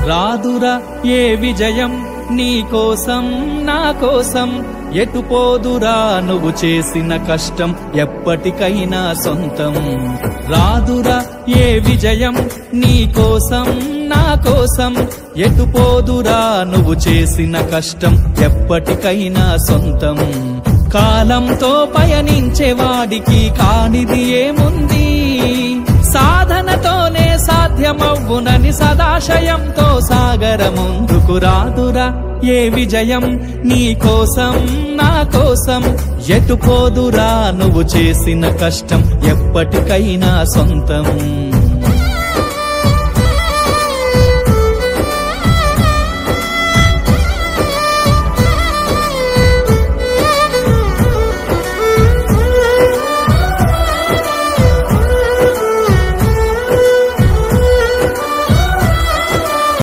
రాదురా ఏ విజయం నీ కోసం నా కోసం ఎటుపోదురా నువ్వు చేసిన కష్టం ఎప్పటికైనా సొంతం రాదురా ఏ విజయం నీ కోసం నా కోసం ఎటుపోదురా నువ్వు చేసిన కష్టం ఎప్పటికైనా సొంతం కాలంతో పయనించేవాడికి కానిది ఏముంది సాధనతోనే సాధ్యమవ్వునని సదాశయంతో సాగర ముందుకు రాదురా ఏ విజయం నీ కోసం నా కోసం ఎటుపోదురా నువ్వు చేసిన కష్టం ఎప్పటికైనా సొంతం